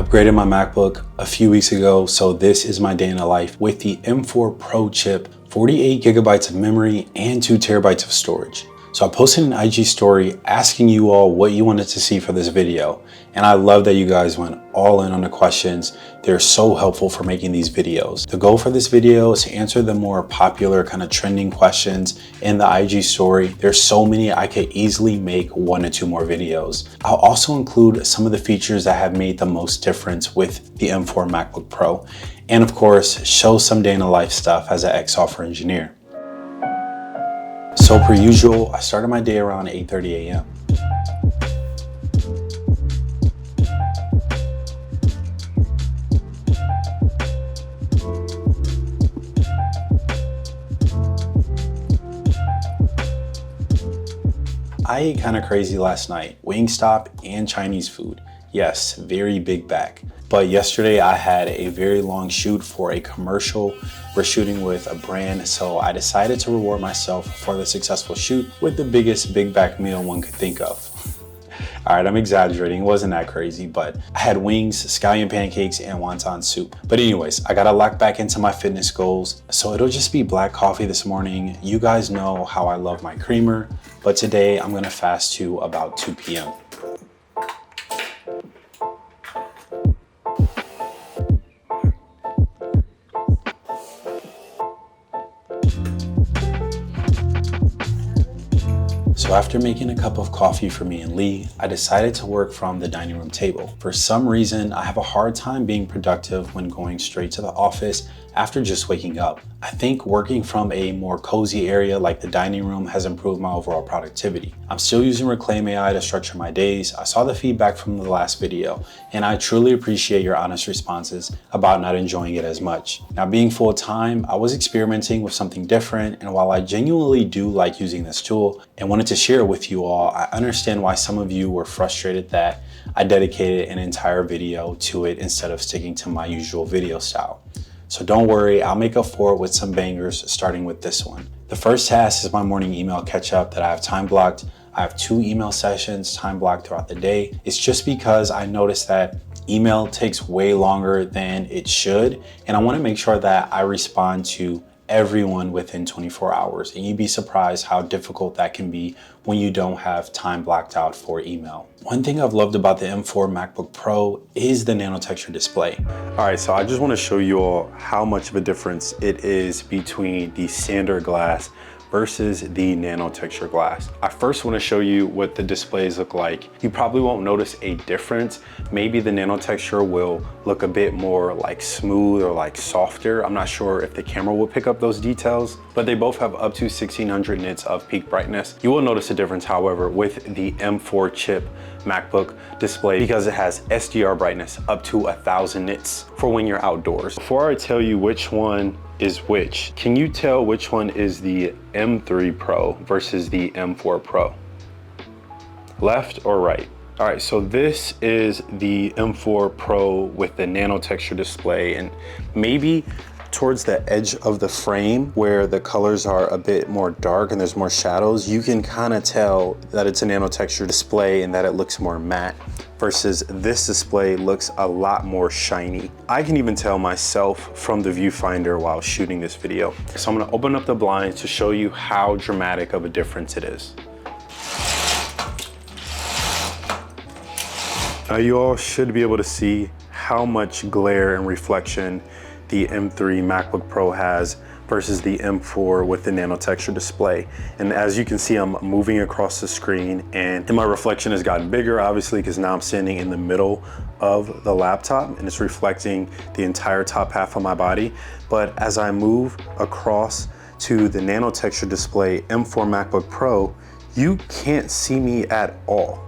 upgraded my MacBook a few weeks ago, so this is my day in the life with the M4 Pro chip, 48 gigabytes of memory and 2 terabytes of storage. So I posted an IG story asking you all what you wanted to see for this video. And I love that you guys went all in on the questions. They're so helpful for making these videos. The goal for this video is to answer the more popular kind of trending questions in the IG story. There's so many I could easily make 1 or 2 more videos. I'll also include some of the features that have made the most difference with the M4 MacBook Pro. And of course, show some day in the life stuff as an ex-software engineer. So per usual, I started my day around 8:30 a.m. I ate kind of crazy last night, Wingstop and Chinese food. Yes, very big bag. But yesterday I had a very long shoot for a commercial. We're shooting with a brand, so I decided to reward myself for the successful shoot with the biggest big back meal one could think of. All right, I'm exaggerating, it wasn't that crazy, but I had wings, scallion pancakes, and wonton soup. But anyways, I gotta lock back into my fitness goals, so it'll just be black coffee this morning. You guys know how I love my creamer, but today I'm gonna fast to about 2 p.m. So after making a cup of coffee for me and Lee, I decided to work from the dining room table. For some reason, I have a hard time being productive when going straight to the office after just waking up. I think working from a more cozy area like the dining room has improved my overall productivity. I'm still using Reclaim AI to structure my days. I saw the feedback from the last video, and I truly appreciate your honest responses about not enjoying it as much. Now, being full-time, I was experimenting with something different, and while I genuinely do like using this tool and wanted to share it with you all, I understand why some of you were frustrated that I dedicated an entire video to it instead of sticking to my usual video style. So don't worry, I'll make up for it with some bangers, starting with this one. The first task is my morning email catch up that I have time blocked. I have 2 email sessions time blocked throughout the day. It's just because I noticed that email takes way longer than it should, and I want to make sure that I respond to everyone within 24 hours. And you'd be surprised how difficult that can be when you don't have time blocked out for email. One thing I've loved about the M4 MacBook Pro is the nano-texture display. All right, so I just want to show you all how much of a difference it is between the standard glass versus the nano-texture glass. I first want to show you what the displays look like. You probably won't notice a difference. Maybe the nano-texture will look a bit more like smooth or like softer. I'm not sure if the camera will pick up those details, but they both have up to 1600 nits of peak brightness. You will notice a difference, however, with the M4 chip MacBook display because it has SDR brightness up to 1000 nits for when you're outdoors. Before I tell you which one is which, can you tell which one is the M3 Pro versus the M4 Pro? Left or right? All right, so this is the M4 Pro with the nano-texture display, and maybe towards the edge of the frame where the colors are a bit more dark and there's more shadows, you can kind of tell that it's a nano-texture display and that it looks more matte, versus this display looks a lot more shiny. I can even tell myself from the viewfinder while shooting this video. So I'm gonna open up the blinds to show you how dramatic of a difference it is. Now you all should be able to see how much glare and reflection the M3 MacBook Pro has versus the M4 with the nano-texture display. And as you can see, I'm moving across the screen and my reflection has gotten bigger, obviously, because now I'm standing in the middle of the laptop and it's reflecting the entire top half of my body. But as I move across to the nano-texture display M4 MacBook Pro, you can't see me at all.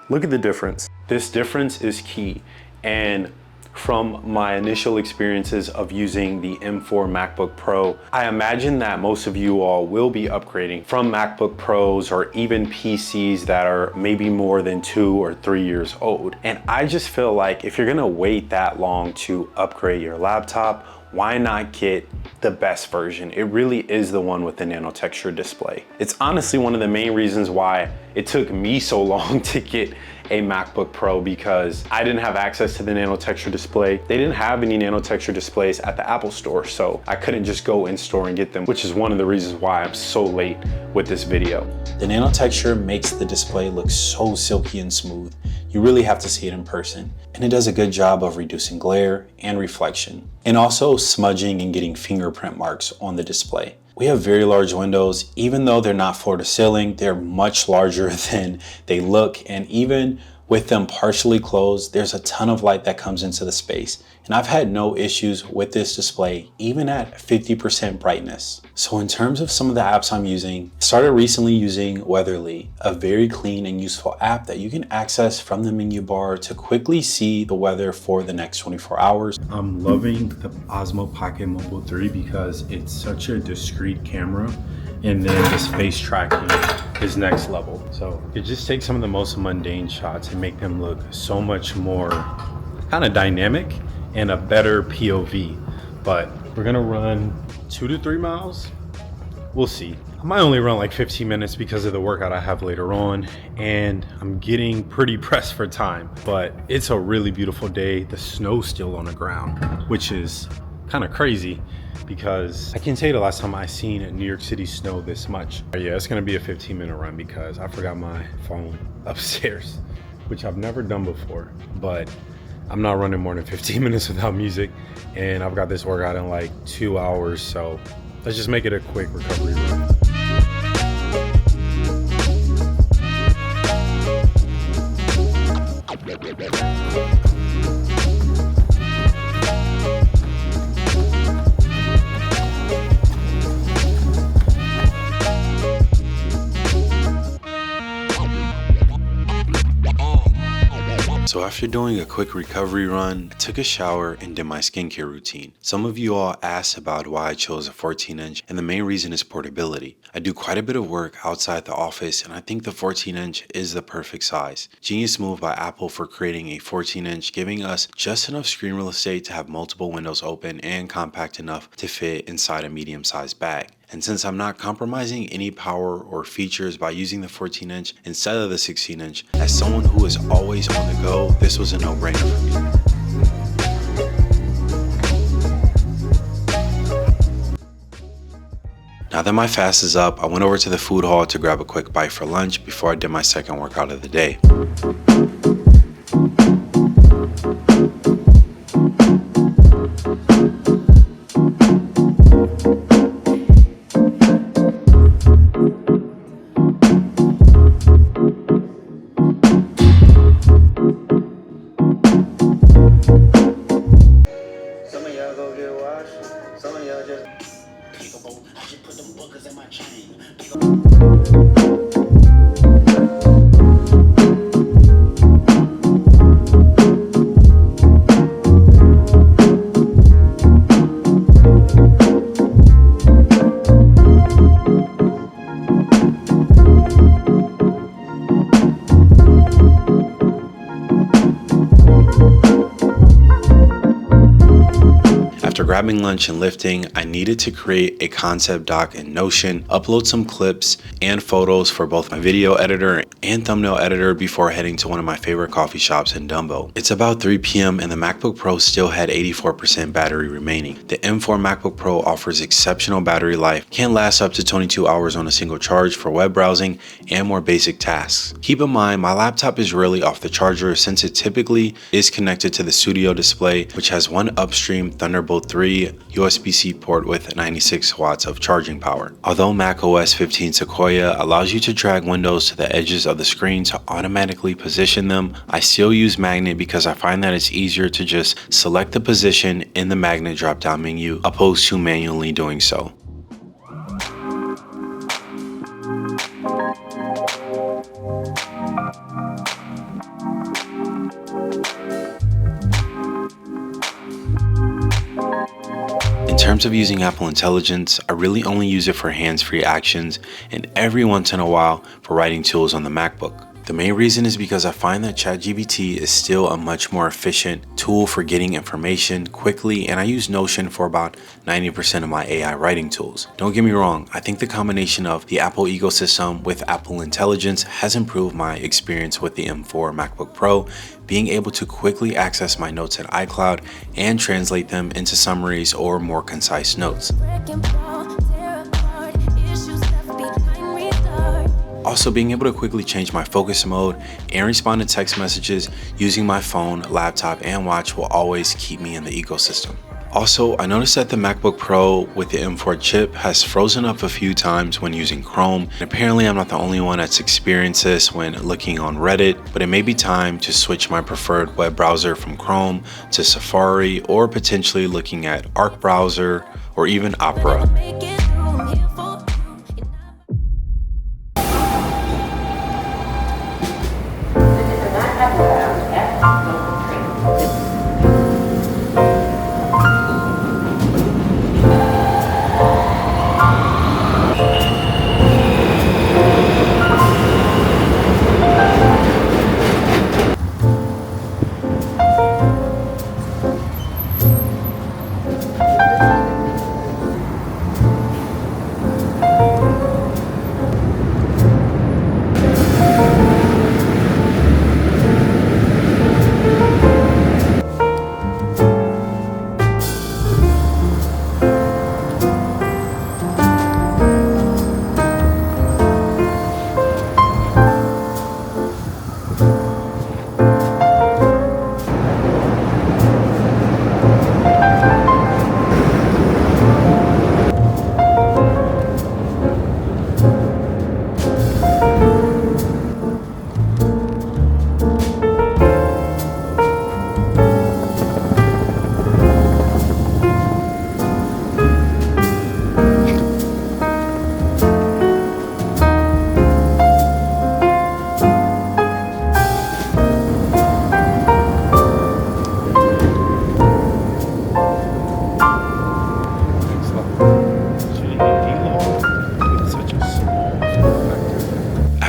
Look at the difference. This difference is key. And from my initial experiences of using the M4 MacBook Pro, I imagine that most of you all will be upgrading from MacBook Pros or even PCs that are maybe more than 2 or 3 years old. And I just feel like if you're gonna wait that long to upgrade your laptop, why not get the best version? It really is the one with the nano-texture display. It's honestly one of the main reasons why it took me so long to get a MacBook Pro, because I didn't have access to the nano-texture display. They didn't have any nano-texture displays at the Apple store, so I couldn't just go in store and get them, which is one of the reasons why I'm so late with this video. The nano-texture makes the display look so silky and smooth. You really have to see it in person. And it does a good job of reducing glare and reflection, and also smudging and getting fingerprint marks on the display. We have very large windows. Even though they're not floor to ceiling, they're much larger than they look, and even with them partially closed, there's a ton of light that comes into the space. And I've had no issues with this display, even at 50% brightness. So in terms of some of the apps I'm using, I started recently using Weatherly, a very clean and useful app that you can access from the menu bar to quickly see the weather for the next 24 hours. I'm loving the Osmo Pocket Mobile 3 because it's such a discreet camera, and then this face tracking is next level. So it just takes some of the most mundane shots and make them look so much more kind of dynamic and a better POV. But we're gonna run 2 to 3 miles. We'll see. I might only run like 15 minutes because of the workout I have later on, and I'm getting pretty pressed for time. But it's a really beautiful day. The snow's still on the ground, which is kind of crazy, because I can't tell you the last time I seen New York City snow this much. Yeah, it's gonna be a 15-minute run because I forgot my phone upstairs, which I've never done before. But I'm not running more than 15 minutes without music, and I've got this workout in like 2 hours, so let's just make it a quick recovery run. So after doing a quick recovery run, I took a shower and did my skincare routine. Some of you all asked about why I chose a 14-inch, and the main reason is portability. I do quite a bit of work outside the office, and I think the 14-inch is the perfect size. Genius move by Apple for creating a 14-inch, giving us just enough screen real estate to have multiple windows open and compact enough to fit inside a medium-sized bag. And since I'm not compromising any power or features by using the 14-inch instead of the 16-inch, as someone who is always on the go, this was a no-brainer for me. Now that my fast is up, I went over to the food hall to grab a quick bite for lunch before I did my second workout of the day. After grabbing lunch and lifting, I needed to create a concept doc in Notion, upload some clips and photos for both my video editor and thumbnail editor before heading to one of my favorite coffee shops in Dumbo. It's about 3 p.m. and the MacBook Pro still had 84% battery remaining. The M4 MacBook Pro offers exceptional battery life, can last up to 22 hours on a single charge for web browsing and more basic tasks. Keep in mind, my laptop is really off the charger since it typically is connected to the studio display, which has one upstream Thunderbolt 3 USB-C port with 96 watts of charging power. Although macOS 15 Sequoia allows you to drag windows to the edges of the screen to automatically position them, I still use Magnet because I find that it's easier to just select the position in the Magnet drop-down menu opposed to manually doing so. In terms of using Apple Intelligence, I really only use it for hands-free actions and every once in a while for writing tools on the MacBook. The main reason is because I find that ChatGPT is still a much more efficient tool for getting information quickly, and I use Notion for about 90% of my AI writing tools. Don't get me wrong, I think the combination of the Apple ecosystem with Apple Intelligence has improved my experience with the M4 MacBook Pro, being able to quickly access my notes in iCloud and translate them into summaries or more concise notes. Also, being able to quickly change my focus mode and respond to text messages using my phone, laptop, and watch will always keep me in the ecosystem. Also, I noticed that the MacBook Pro with the M4 chip has frozen up a few times when using Chrome. And apparently, I'm not the only one that's experienced this when looking on Reddit, but it may be time to switch my preferred web browser from Chrome to Safari, or potentially looking at Arc browser or even Opera.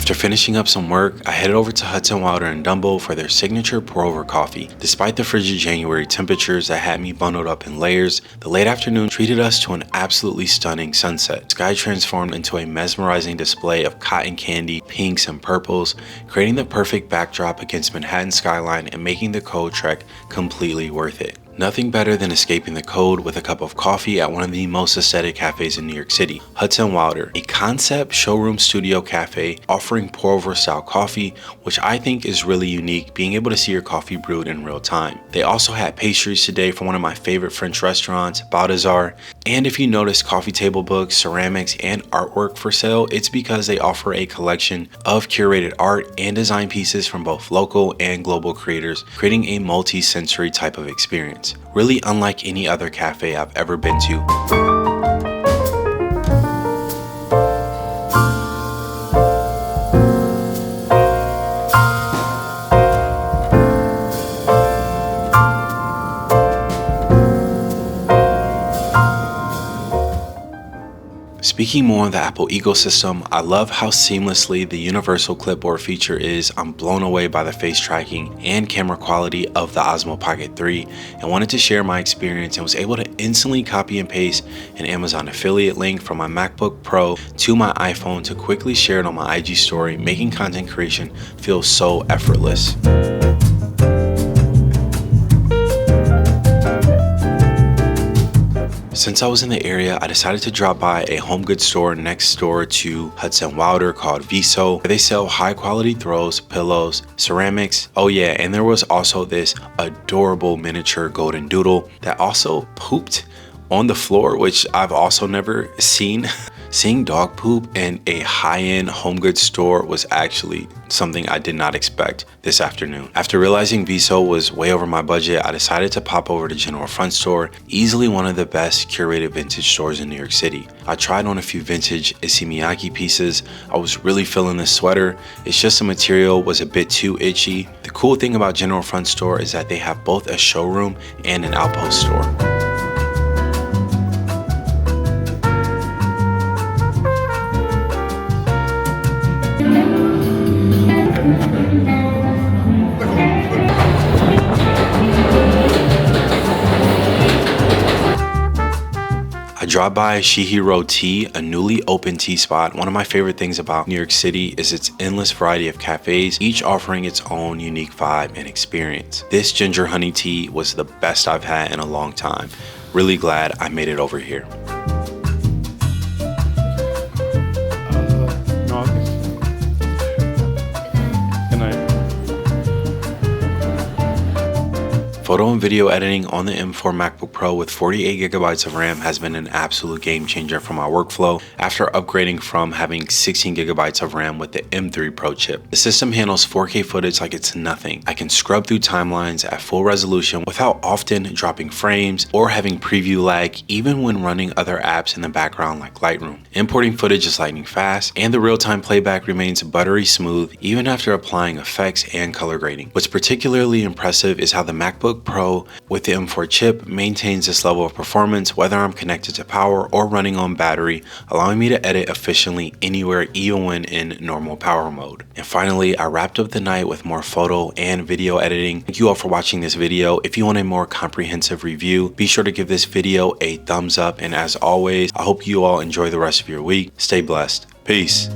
After finishing up some work, I headed over to Hudson Wilder and Dumbo for their signature pour-over coffee. Despite the frigid January temperatures that had me bundled up in layers, the late afternoon treated us to an absolutely stunning sunset. Sky transformed into a mesmerizing display of cotton candy, pinks, and purples, creating the perfect backdrop against Manhattan skyline and making the cold trek completely worth it. Nothing better than escaping the cold with a cup of coffee at one of the most aesthetic cafes in New York City, Hudson Wilder, a concept showroom studio cafe offering pour-over style coffee, which I think is really unique, being able to see your coffee brewed in real time. They also had pastries today from one of my favorite French restaurants, Balthazar. And if you notice coffee table books, ceramics, and artwork for sale, it's because they offer a collection of curated art and design pieces from both local and global creators, creating a multi-sensory type of experience. Really unlike any other cafe I've ever been to. Speaking more on the Apple ecosystem, I love how seamlessly the universal clipboard feature is. I'm blown away by the face tracking and camera quality of the Osmo Pocket 3 and wanted to share my experience and was able to instantly copy and paste an Amazon affiliate link from my MacBook Pro to my iPhone to quickly share it on my IG story, making content creation feel so effortless. Since I was in the area, I decided to drop by a home goods store next door to Hudson Wilder called Viso, where they sell high quality throws, pillows, ceramics. Oh yeah, and there was also this adorable miniature golden doodle that also pooped on the floor, which I've also never seen. Seeing dog poop in a high-end home goods store was actually something I did not expect this afternoon. After realizing Viso was way over my budget, I decided to pop over to General Front Store, easily one of the best curated vintage stores in New York City. I tried on a few vintage Issey Miyake pieces. I was really feeling this sweater. It's just the material was a bit too itchy. The cool thing about General Front Store is that they have both a showroom and an outpost store. dropped by Shihiro Tea, a newly opened tea spot. One of my favorite things about New York City is its endless variety of cafes, each offering its own unique vibe and experience. This ginger honey tea was the best I've had in a long time. Really glad I made it over here. Photo and video editing on the M4 MacBook Pro with 48GB of RAM has been an absolute game changer for my workflow after upgrading from having 16GB of RAM with the M3 Pro chip. The system handles 4K footage like it's nothing. I can scrub through timelines at full resolution without often dropping frames or having preview lag, even when running other apps in the background like Lightroom. Importing footage is lightning fast, and the real-time playback remains buttery smooth even after applying effects and color grading. What's particularly impressive is how the MacBook Pro with the M4 chip maintains this level of performance whether I'm connected to power or running on battery, allowing me to edit efficiently anywhere, even when in normal power mode. And finally, I wrapped up the night with more photo and video editing. Thank you all for watching this video. If you want a more comprehensive review, be sure to give this video a thumbs up, and as always, I hope you all enjoy the rest of your week. Stay blessed. Peace.